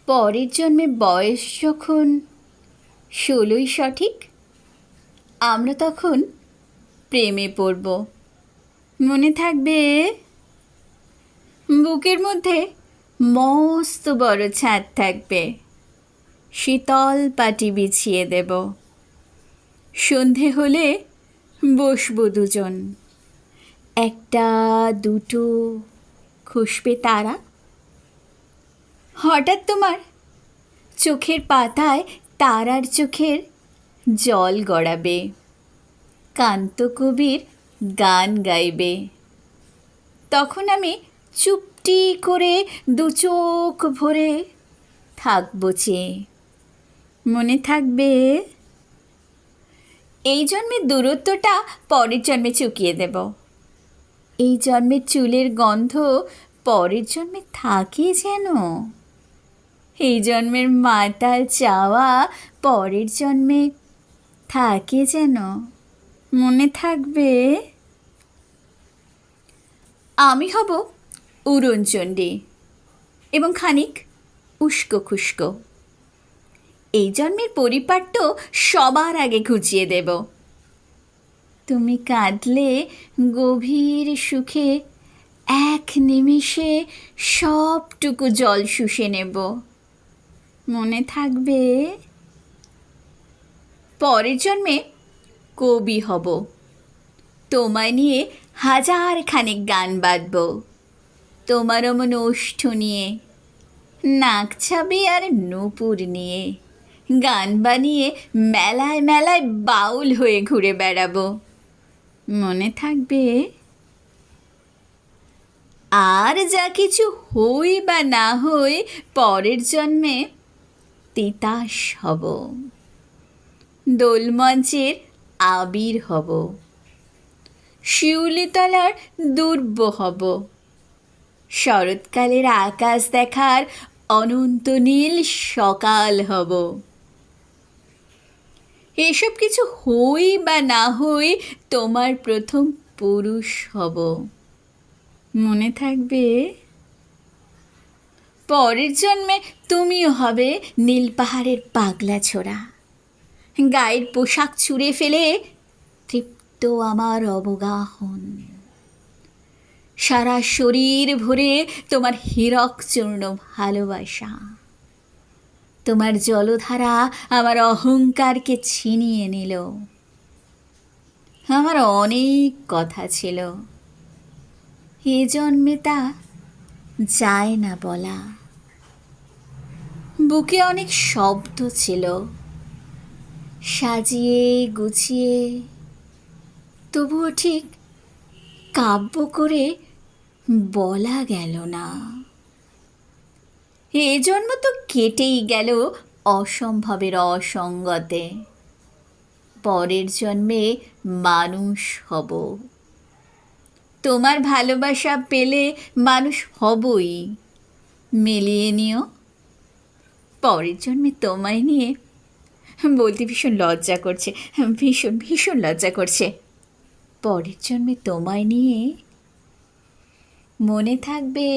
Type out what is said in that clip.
পরের জন্মে বয়স যখন 16ই সঠিক, আমরা তখন প্রেমে পড়ব। মনে থাকবে? বুকের মধ্যে মস্ত বড় ছাদ থাকবে, শীতল পাটি বিছিয়ে দেব। সন্ধে হলে বসবো দুজন, একটা দুটো খসবে তারা। হঠাৎ তোমার চোখের পাতায় তারার চোখের জল গড়াবে, কান্তকবির গান গাইবে। তখন আমি চুপটি করে দু চোখ ভরে থাকবো চেয়ে। মনে থাকবে? এই জন্মের দূরত্বটা পরের জন্মে চুকিয়ে দেব। এই জন্মের চুলের গন্ধ পরের জন্মে থাকে যেন। এই জন্মের মাতাল চাওয়া পরের জন্মে থাকে যেন। মনে থাকবে? আমি হব উড়নচণ্ডী এবং খানিক উস্কো খুস্কো। এই জন্মের পরিপাট্য সবার আগে ঘুচিয়ে দেব। তুমি কাঁদলে গভীর সুখে এক নিমেষে সবটুকু জল শুষে নেব। মনে থাকবে? পরের জন্মে কবি হব, তোমায় নিয়ে হাজার খানেক গান বাঁধব। তোমার অমন ওষ্ঠ নিয়ে, নাক ছাবি আর নূপুর নিয়ে গান বানিয়ে মেলায় মেলায় বাউল হয়ে ঘুরে বেড়াবো। মনে থাকবে? আর যা কিছু হই বা না হই পরের জন্মে তিতাস হব, দোলমঞ্চের আবির হব, শিউলিতলার দুর্ব হব, শরৎকালের আকাশ দেখার অনন্ত নীল সকাল হব। এসব কিছু হই বা না হই তোমার প্রথম পুরুষ হব। মনে থাকবে? পরের জন্মে তুমিও হবে নীল পাহাড়ের পাগলা ছোড়া, গায়ের পোশাক ছুঁড়ে ফেলে তৃপ্ত আমার অবগাহন। সারা শরীর ভরে তোমার হীরক চূর্ণ ভালোবাসা। তোমার জলধারা আমার অহংকারকে ছিনিয়ে নিল। আমার অনেক কথা ছিল, এ জন্মে তা যায় না বলা। বুকে অনেক শব্দ ছিল, সাজিয়ে গুছিয়ে, তবুও ঠিক কাব্য করে বলা গেল না। এ জন্ম তো কেটেই গেল অসম্ভবের অসঙ্গতে। পরের জন্মে মানুষ হব, তোমার ভালোবাসা পেলে মানুষ হবই। মিলিয়ে নিও। পরের জন্মে তোমায় নিয়ে বলতে ভীষণ লজ্জা করছে, ভীষণ ভীষণ লজ্জা করছে। পরের জন্মে তোমায় নিয়ে। মনে থাকবে?